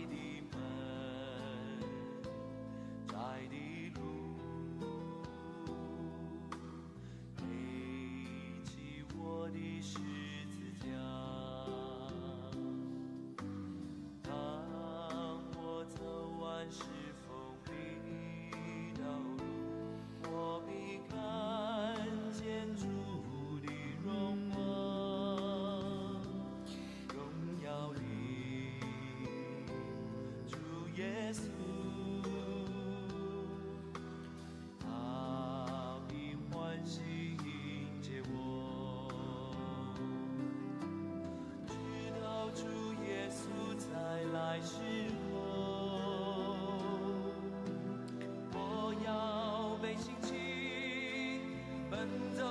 的门，窄的路，背起我的十字架。当我走完是风的道路，我必看见主的荣光，荣耀的主耶稣，他必欢喜迎接我，直到主耶稣再来时候，我要被兴起，奔走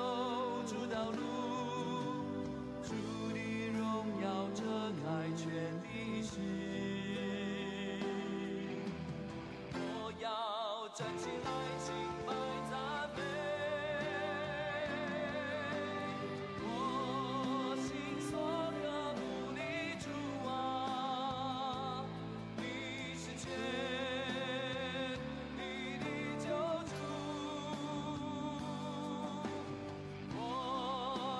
主道路，主的荣耀遮盖全历史。我要站起来敬拜赞美，我心所渴慕的主啊，你是全地的救主。我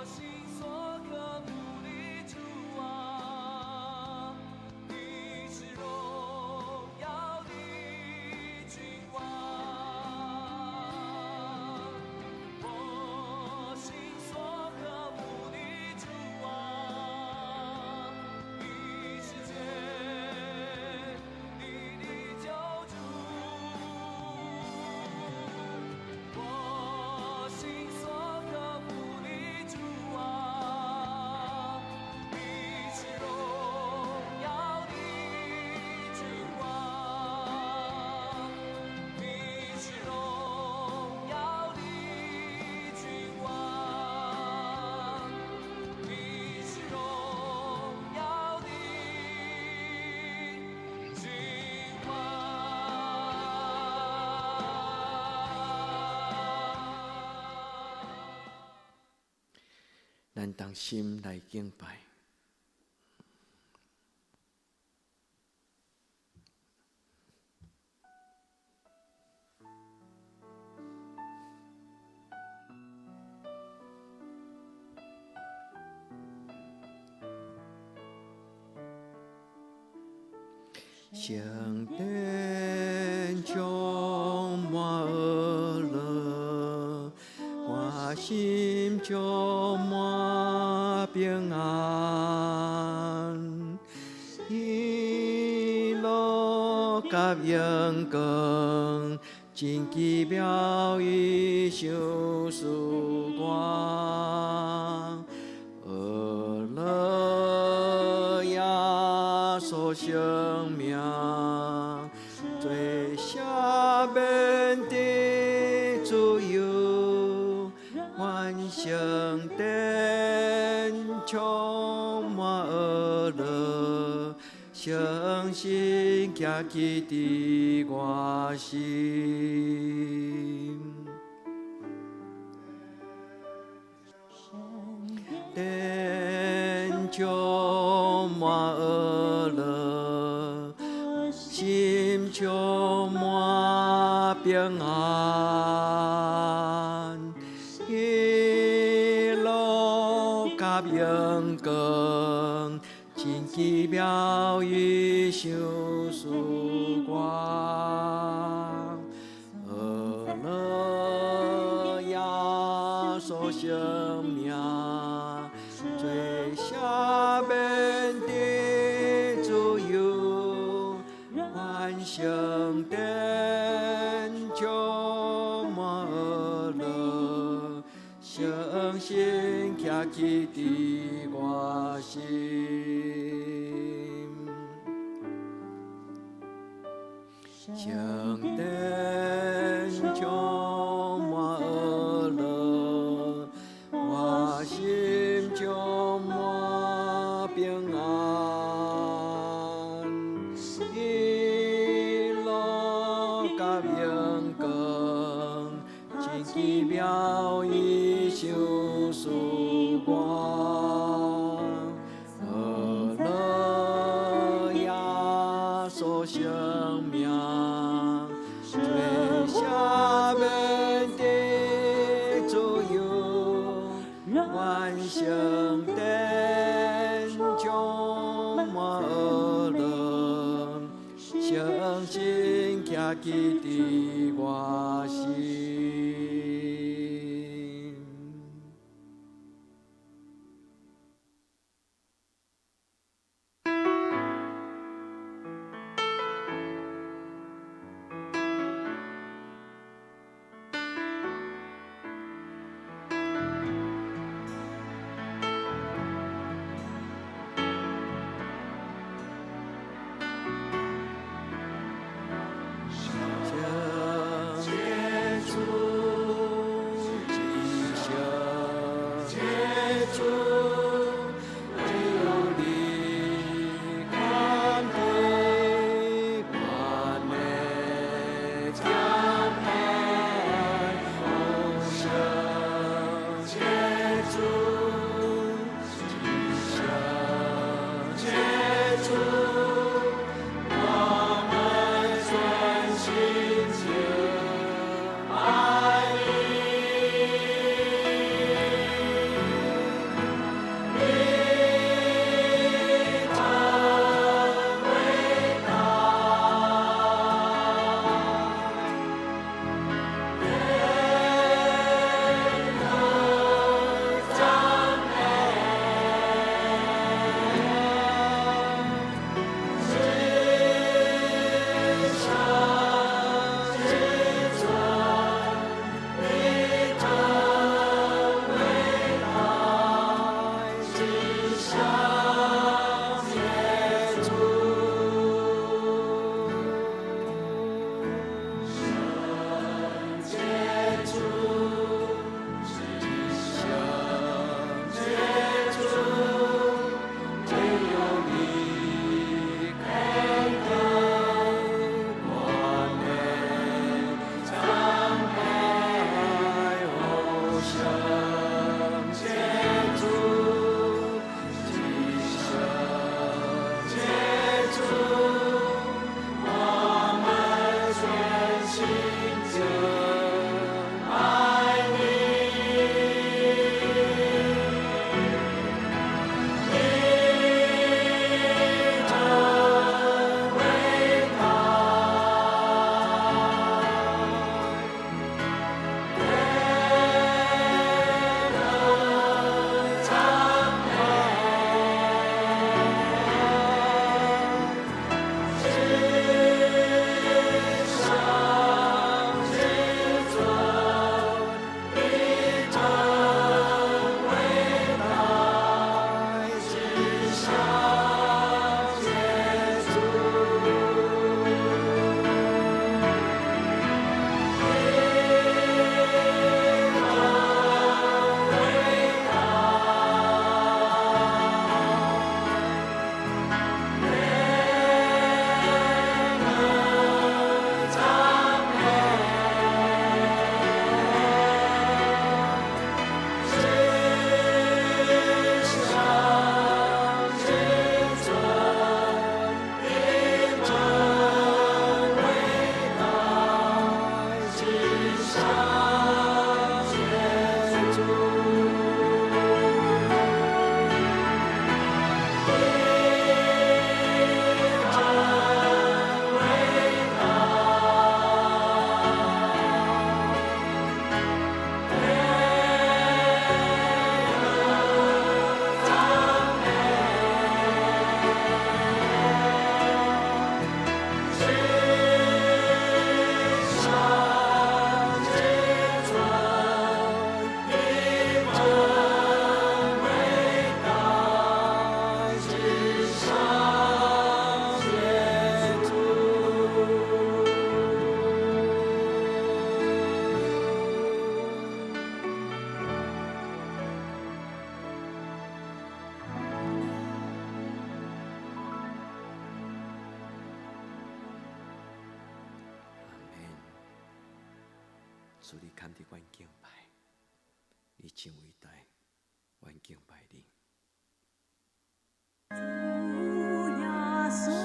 心所渴慕的主啊，你是荣耀的君王。我心所渴慕的主啊，你是全地的救主。我心所渴慕的主啊，你是荣耀的君王，你是荣耀的君王，你是荣耀的君王。咱同心来敬拜。圣殿充满恶乐，我心充满平安，喜乐甲荣光，真奇妙伊上曙光，恶乐耶稣生命，最下面的自由，万圣殿充满恶乐，相信家己的我心。殿充满恶乐，心充满平安，喜乐甲荣光，真奇妙伊上曙光，恶乐耶稣生命，最下面的自由，万圣殿充满恶乐，相信家己的我心。圣殿充满恶乐，我心充满平安，喜乐甲荣光，真奇妙伊上曙光，恶乐耶稣圣殿充满恶人，相信家己伫我心。主你看伫阮敬拜，你真伟大，阮敬拜你。主耶稣。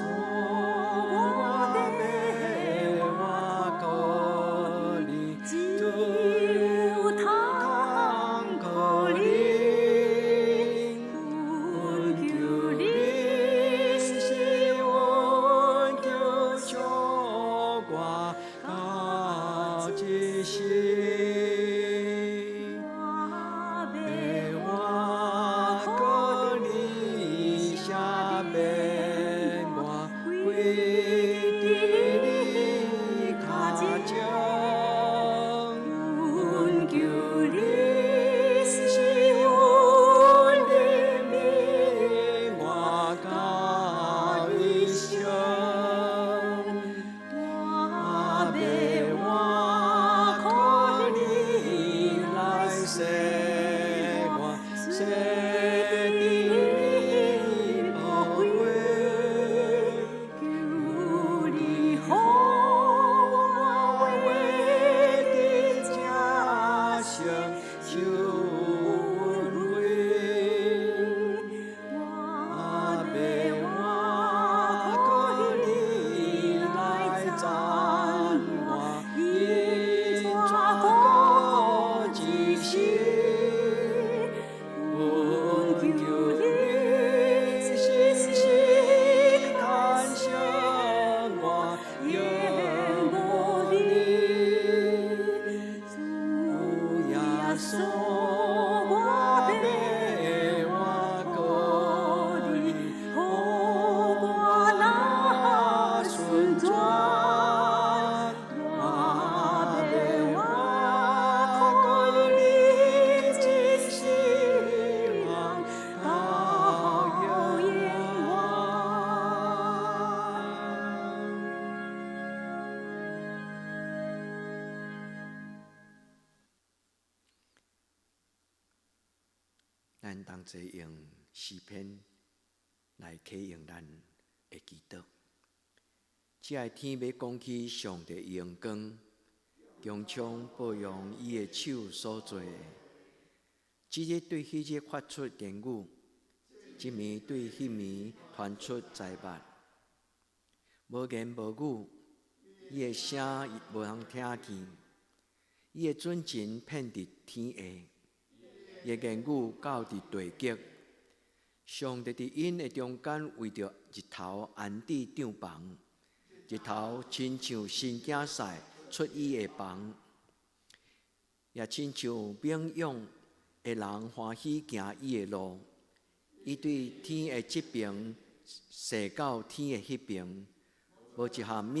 咱同齐用诗篇来启用咱的祈祷。这个天要讲起上帝的荣光，强强保养伊的手所做的。这日对迄日发出言语，这暝对迄暝传出财物。无言无语，伊的声无人听见。伊的准情遍伫天下，伊的言语到伫地极。上帝伫因的中间，为着日头安置帐篷。日头亲像新囝婿出伊的房，也亲像冥勇的人欢喜行伊的路。伊对天的这边射到天的迄边，无一项物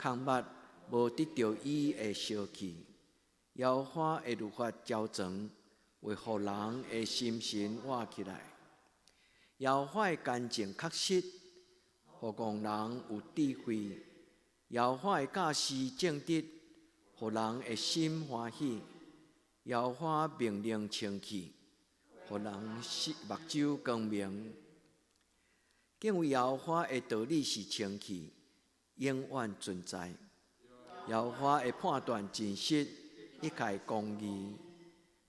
空捌无得到伊的烧气。妖花的律法焦长，为互人的心神活起来。妖花的干净确实，互戆人有智慧。妖花的教示正直，互人的心欢喜。妖花命令清气，互人目睭光明。敬畏妖花的道理是清气，永远存在。妖花的判断真实，一切公义，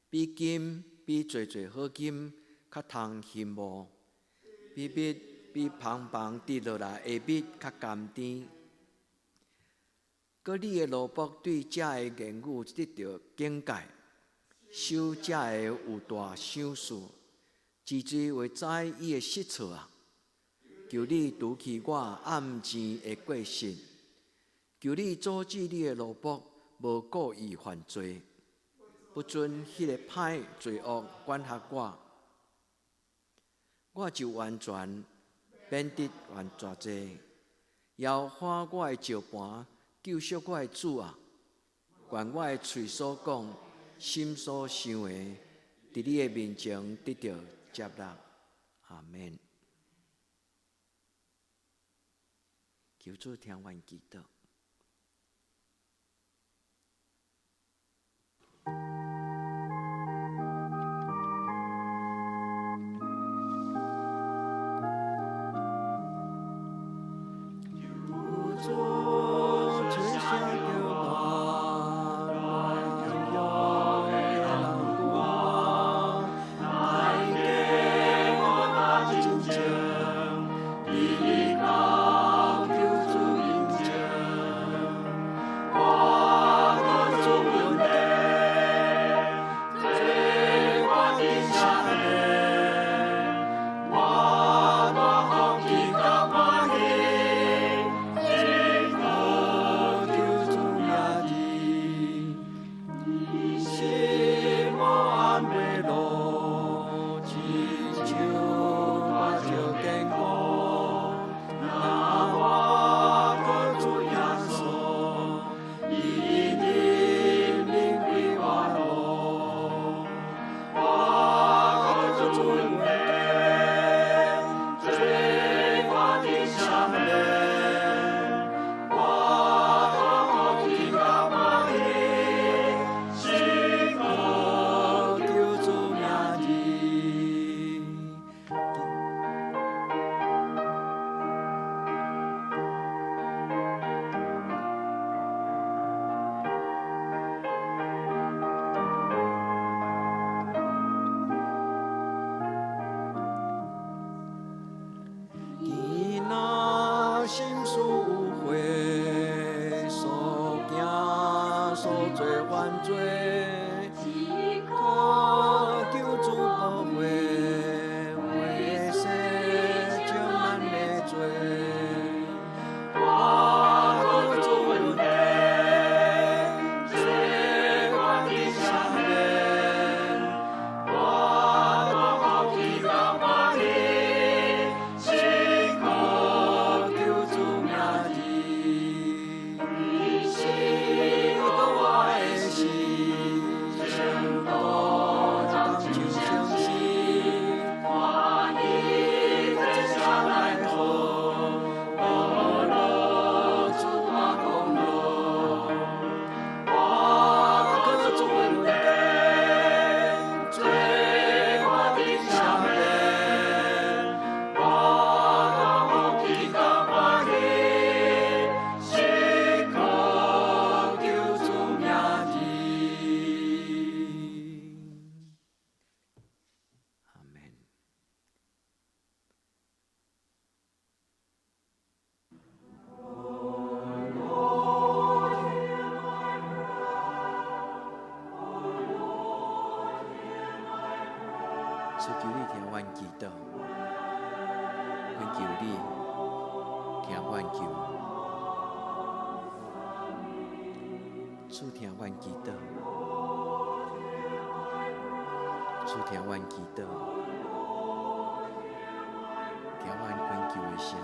比金比最好金较通羡慕，比芳芳滴落来的蜜较甘甜。搁你的奴仆对这的言语得到警戒，守这的有大赏赐，之之为知伊的失措啊！求你除去我暗前的过失，求你阻止你的奴仆无故意犯罪，不准迄个歹罪恶管辖我，我就完全免得犯绝罪。摇花我的石盘，救赎我的主啊！愿我的嘴所讲，心所想的，伫你的面前得到接纳。阿免。求主听阮祈祷。主求你听阮祈祷，恳求你听阮求，主听阮祈祷，主听阮祈祷，听阮恳求的声。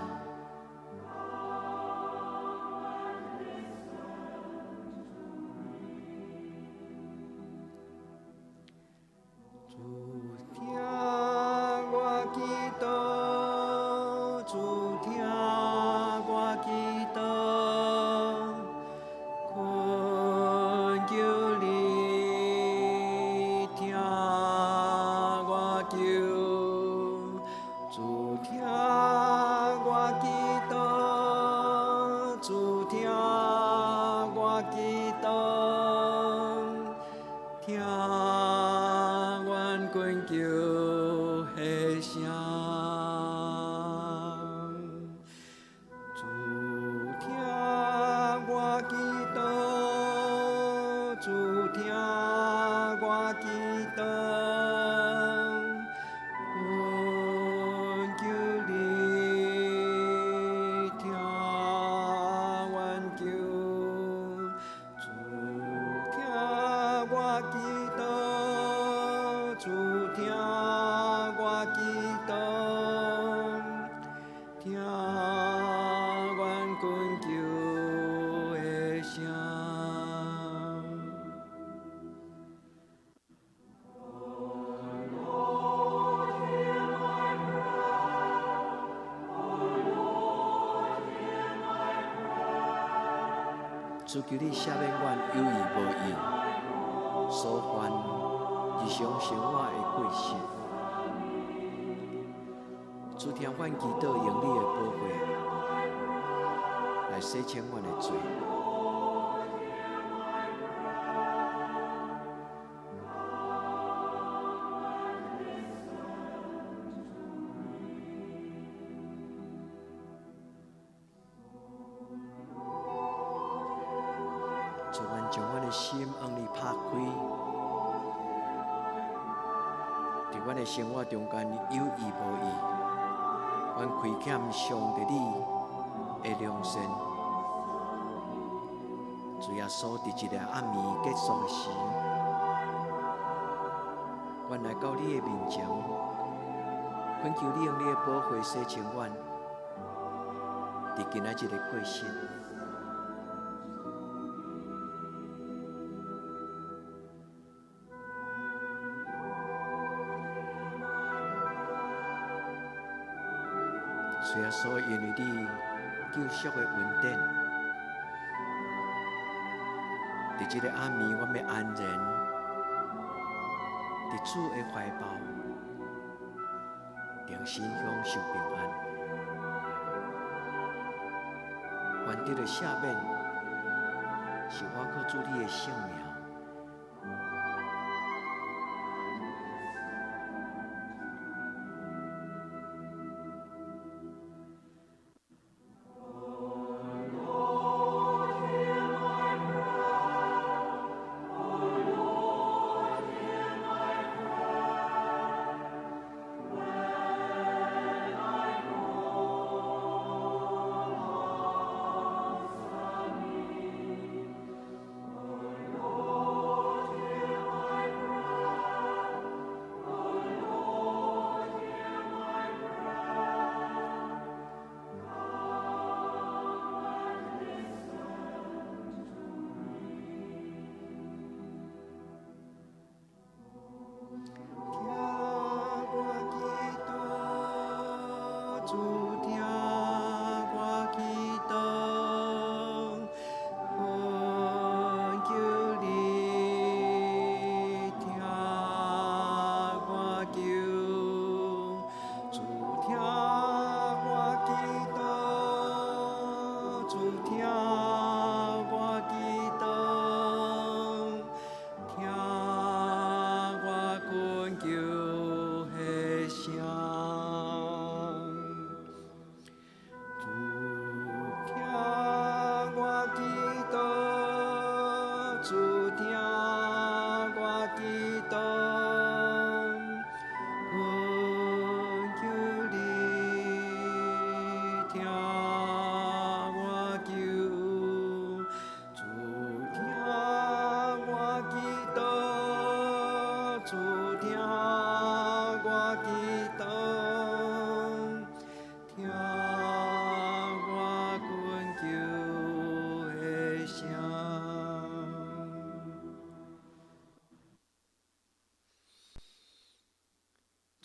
主求你赦免阮有意无意所犯日常生活的过失，主听阮祈祷，用你的宝血来洗清阮的罪。主，阮将阮的心向你拍开，伫阮的生活中间有意无意，阮亏欠上帝你的良善。主耶稣伫一个暗暝结束的时，阮来到你的面前，恳求你用你的宝血洗清阮伫今仔日的过失。主耶稣，因为你救赎的恩典，伫这个暗暝，我们安然伫主的怀抱，定心享受平安。愿得的赦免，是我靠主你的性命。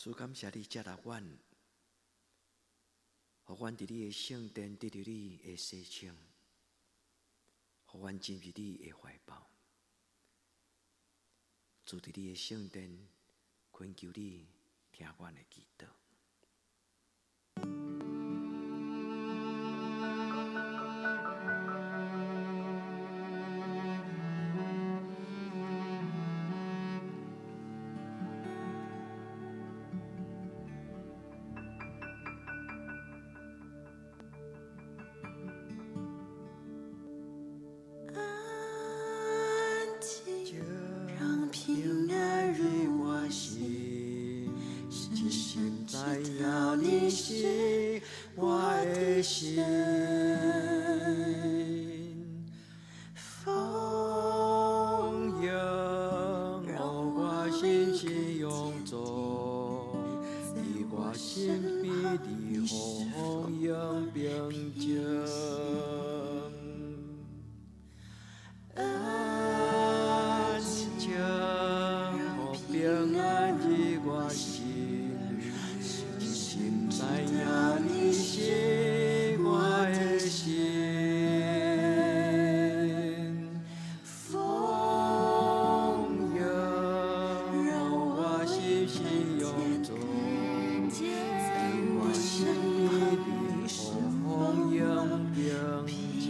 主感谢你接纳阮，互阮伫你的圣殿得到你的洗净，互阮进入你的怀抱。主伫你的圣殿，恳求你听阮的祈祷。让平安入我心，深深在呀你是我的心。风扬让我心情永驻，在我心边的风扬平静。平安的我心，深深在呀你是我的心。风扬让我心情永驻，在我心里的风扬平静。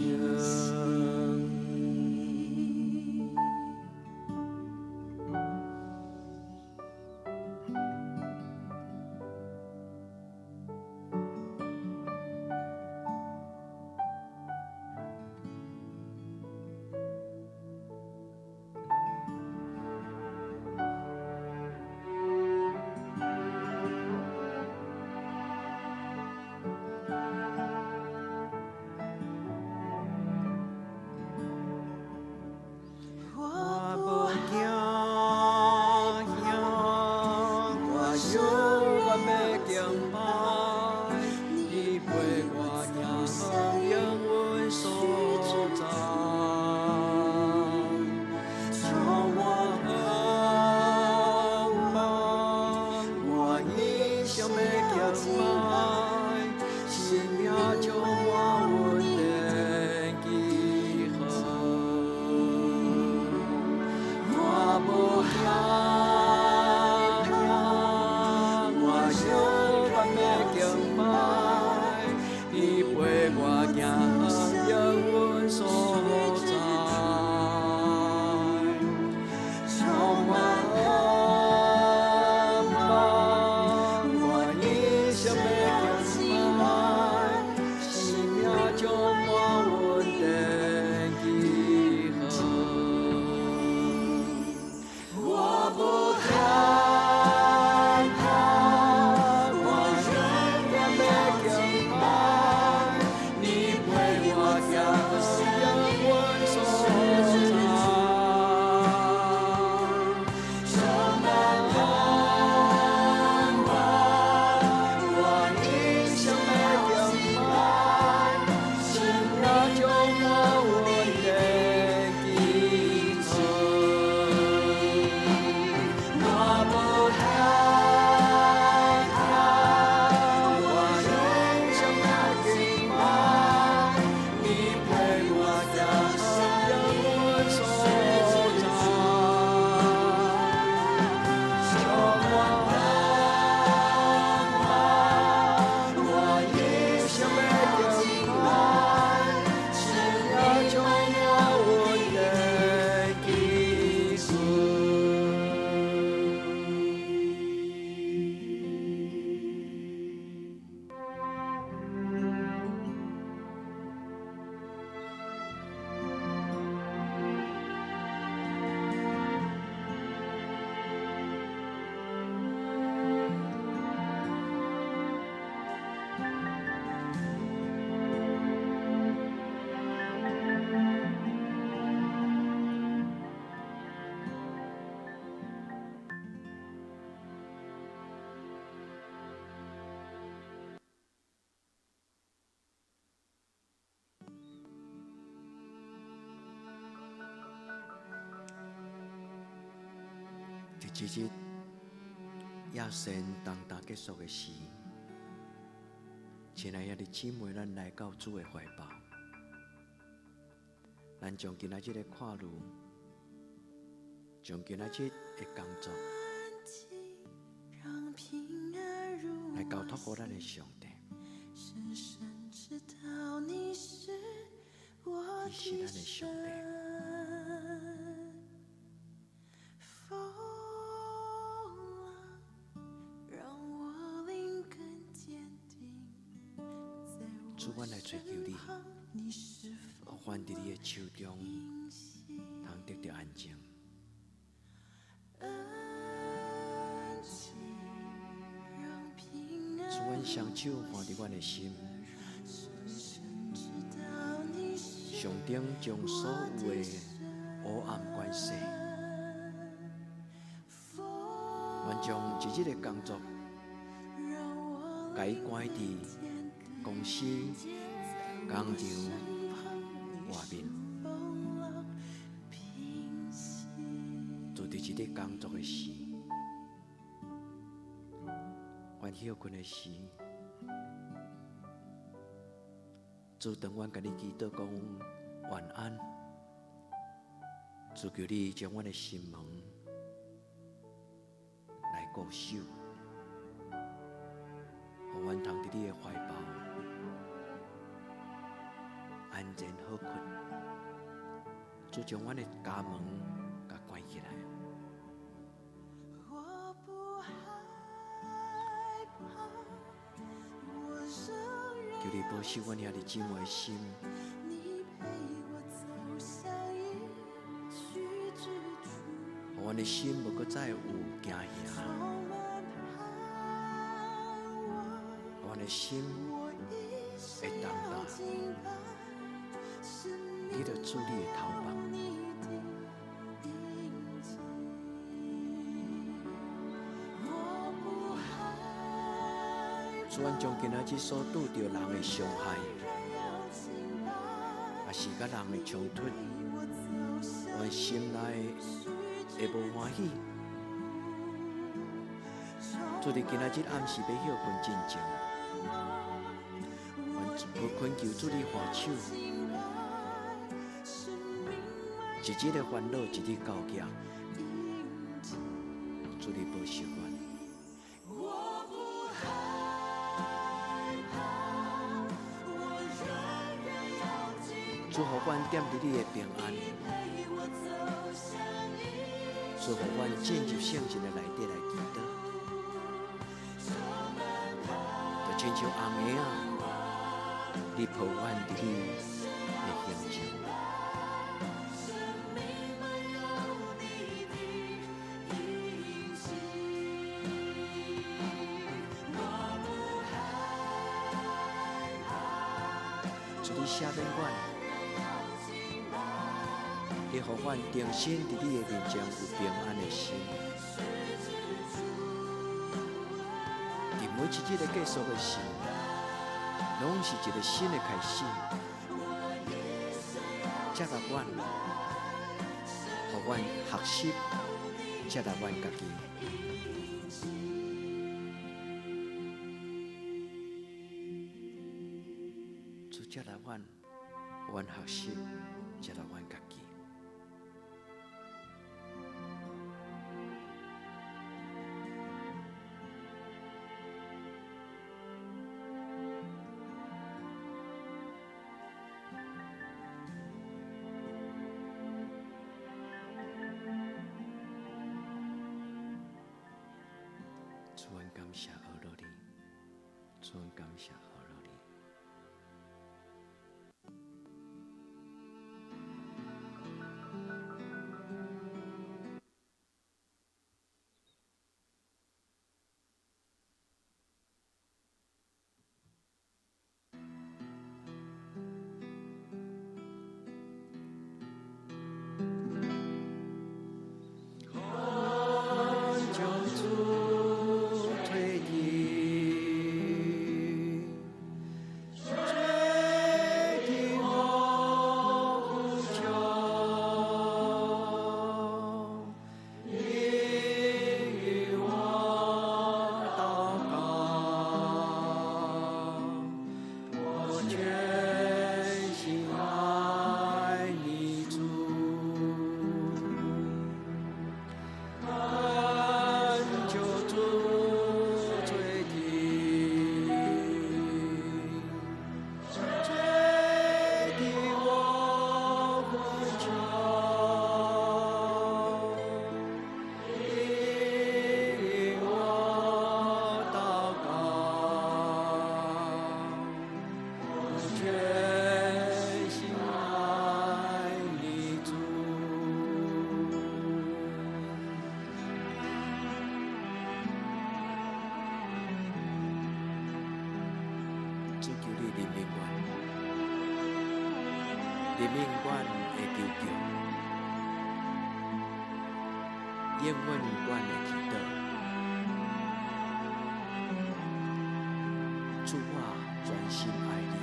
这日，亚神当结束的时，亲爱的姊妹，咱来到主的怀抱，咱将今仔日的看路，将今仔日的工作，来交托给咱的上帝。深深知道你是我的神。风浪让我灵更坚定，主，我来追求你，我愿伫你的手中，通得到安静。主，阮双手放伫阮的心，上顶将所有的黑暗关系，阮将一日的工作，甲伊关伫公司、工场外面，做伫一日工作的时。阮休困的时，主当阮甲你祈祷讲晚安，主求你将阮的心门来固守，互阮通伫你的怀抱安然好困。主将阮的家门甲关起来。求你保守阮遐的姊妹的心，互阮的心无搁再有惊吓，互阮的心会动荡，你着主你的头目。主，阮将今仔日所拄着人的伤害，也是甲人的冲突，阮心内会无欢喜。主，伫今仔日暗时要休困之前，阮恳求主你化手，一日的烦恼一日交加，主你保守阮。主，互阮踮伫你的平安，主，互阮进入圣经的内底来祈祷，就亲像红鞋仔，你抱阮伫你的形象。主，你赦免阮。会互阮重新伫你的面前有平安的心，伫每一日的结束的时，拢是一个新的开始。接纳阮，互阮学习接纳阮家己。主接纳阮，互阮学习接纳阮家己。主，阮感谢阿罗尼，主，阮感谢阿罗尼。将主推提，怜悯阮的求救，应允阮的祈祷，主我专心爱你。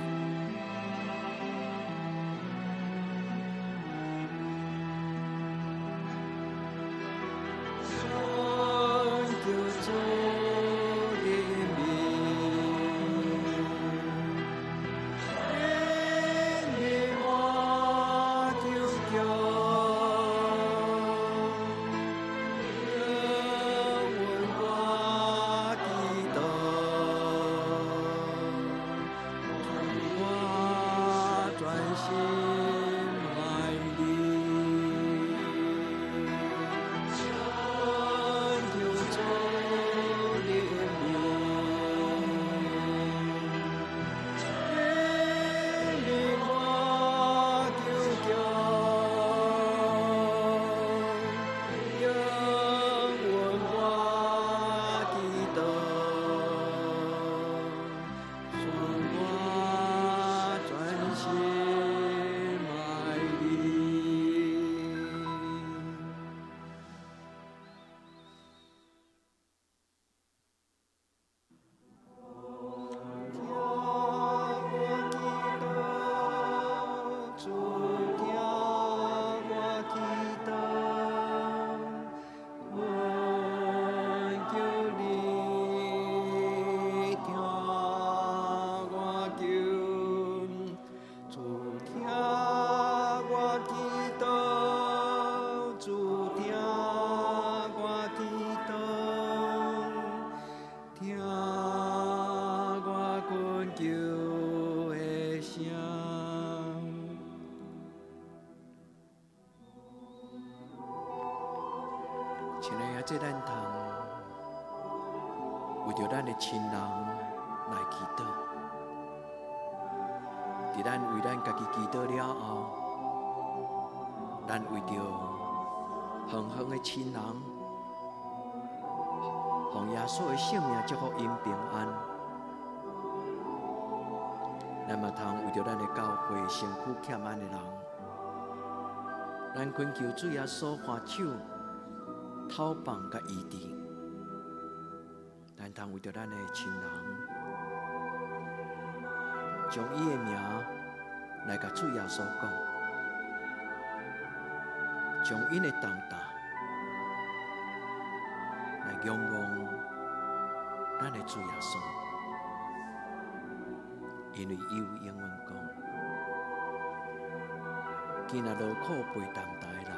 亲爱的，这咱通为着咱的亲人来祈祷。伫咱为咱家己祈祷了后，咱为着远方的亲人，奉耶稣的性命祝福因平安。咱嘛通为着咱的教会身躯欠安的人，咱恳求主耶稣换手。讨帮甲医治，咱通为着咱的亲人，将伊的名来甲主耶稣讲，将因的重担来仰望咱的主耶稣，因为伊有应允讲，今仔劳苦背重担的人，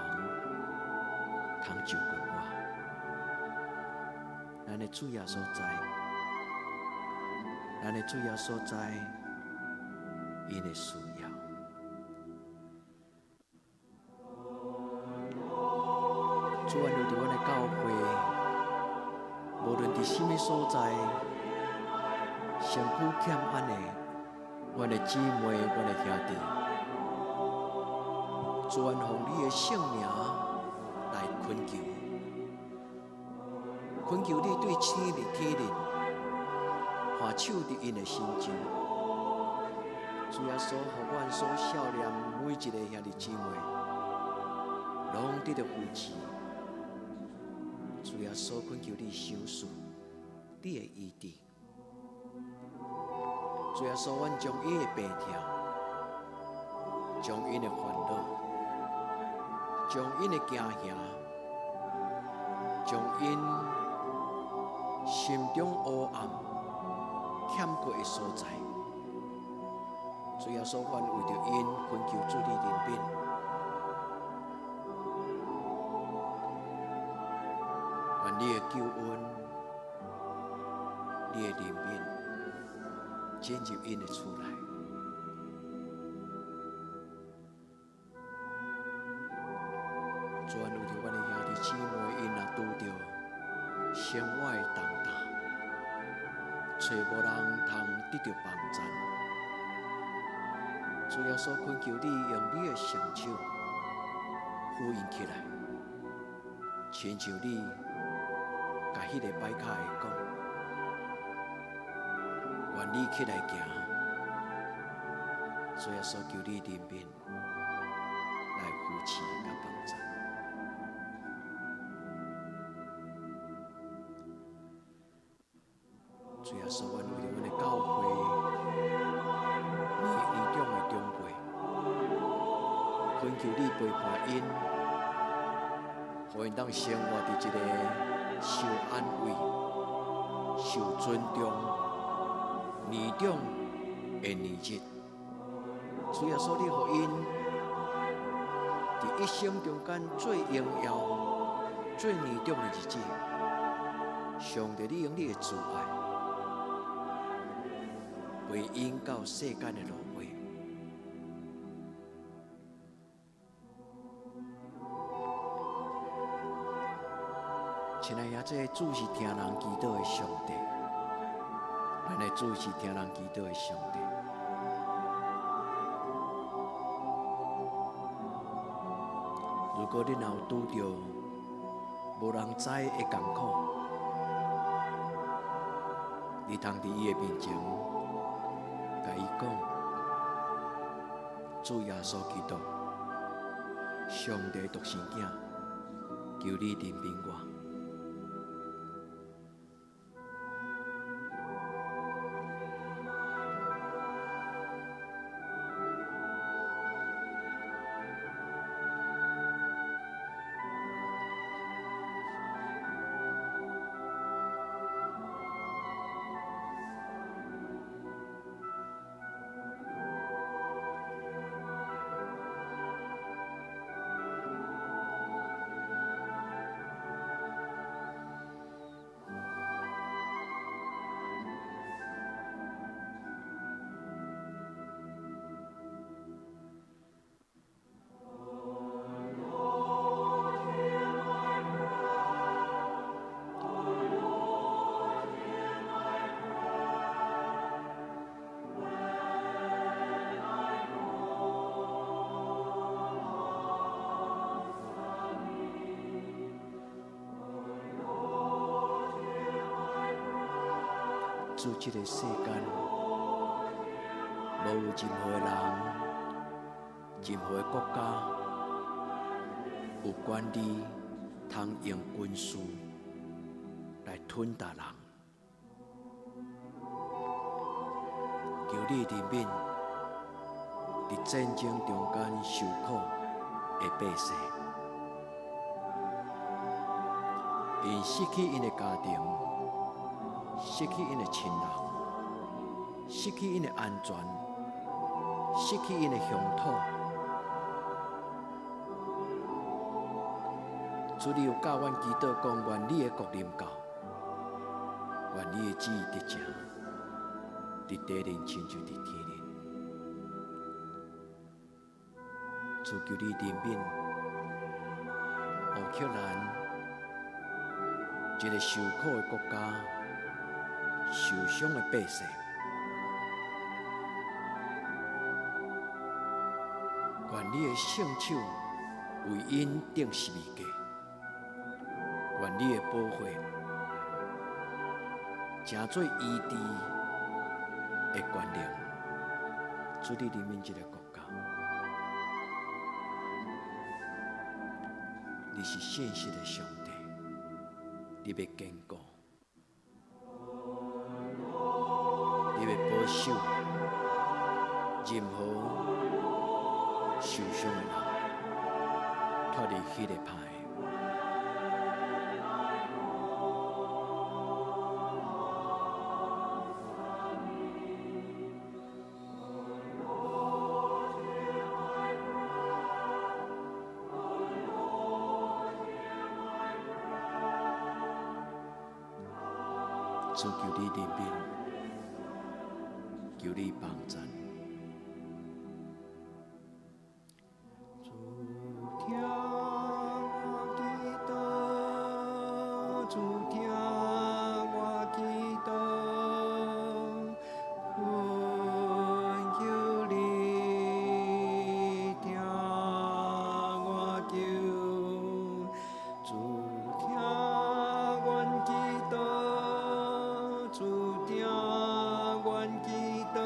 通就过。咱的主耶稣知，咱的主耶稣知，因的需要。主啊，为着阮的教会，无论伫什么所在，身躯欠安的，阮的姊妹、阮的兄弟，全奉你的圣名来恳求。恳求你对天日体灵，换手伫因的心中。主耶稣，互阮所孝念每一个兄弟姊妹，拢得到扶持。主耶稣，恳求你赏赐你的医治。主耶稣，阮将伊的病痛，将因的烦恼，将因的惊吓，将因心中黑暗、欠过的所在，主耶稣，阮为着因恳求主你怜悯，愿你的救恩、你的怜悯进入因的厝内。主，阮为着阮的兄弟姊妹，因若拄着生活的重担，找无人通得到帮助。主耶稣，恳求你用你的双手扶因起来，亲像你甲迄个摆卡的讲，愿你起来行。主耶稣，求你怜悯，持甲帮助。主耶稣，阮为着阮的教会，年长的长辈，恳求你陪伴因，互因当生活伫一个受安慰、受尊重、年长的年日。主耶稣，你互因伫一生中间最荣耀、最年长的日子，上帝，你用你的慈爱，陪因到世间的路尾。亲爱的，这主是听人祈祷的上帝，咱的主是听人祈祷的上帝。如果你若有拄着无人知的艰苦，你通伫伊的面前，甲伊讲：主耶稣基督，上帝独生囝，求你怜悯我。主，这个世间无有任何的人、任何的国家有权利通用军事来吞达人。求你怜悯伫战争中间受苦的百姓，因失去因的家庭。失去因的亲人，失去因的安全，失去因的乡土。主，你有教阮祈祷讲，愿你的国临到，愿你的旨意得成，伫地人亲像伫天人。主，求你怜悯乌克兰一个受苦的国家。受伤的百姓，愿你的圣手为因定十字架，愿你的保护成做医治的权能，主，你怜悯这个国家。你是信实的上帝，你要坚固。你要保守任何受伤的人，脱离迄个歹。主，求你怜悯。求你帮助。主，听我祈祷，主，听我祈祷，恳求你听我求，主，听阮祈祷，主，听阮祈祷。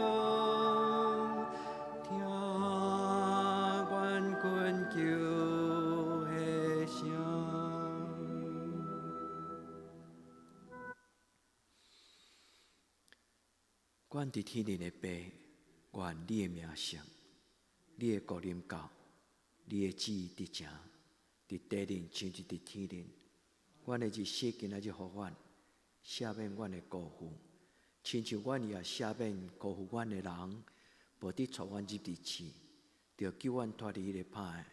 阮伫天灵的爸，愿你的名圣，你的国临到，你的旨意伫正，伫地灵像是伫天灵。阮的日息今仔日互阮，赦免阮的过犯，亲像阮也赦免辜负阮的人，无得带阮入地狱，着救阮脱离迄个歹的。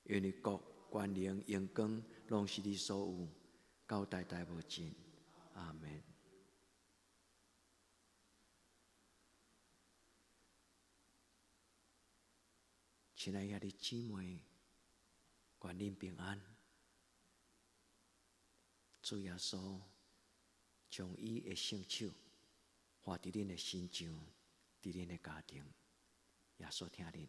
因为国、权能、荣光，拢是你所有，到代代无尽。阿门。亲爱的姊妹，愿恁平安。主耶稣将伊的圣手画伫恁的心上，伫恁的家庭。耶稣听恁。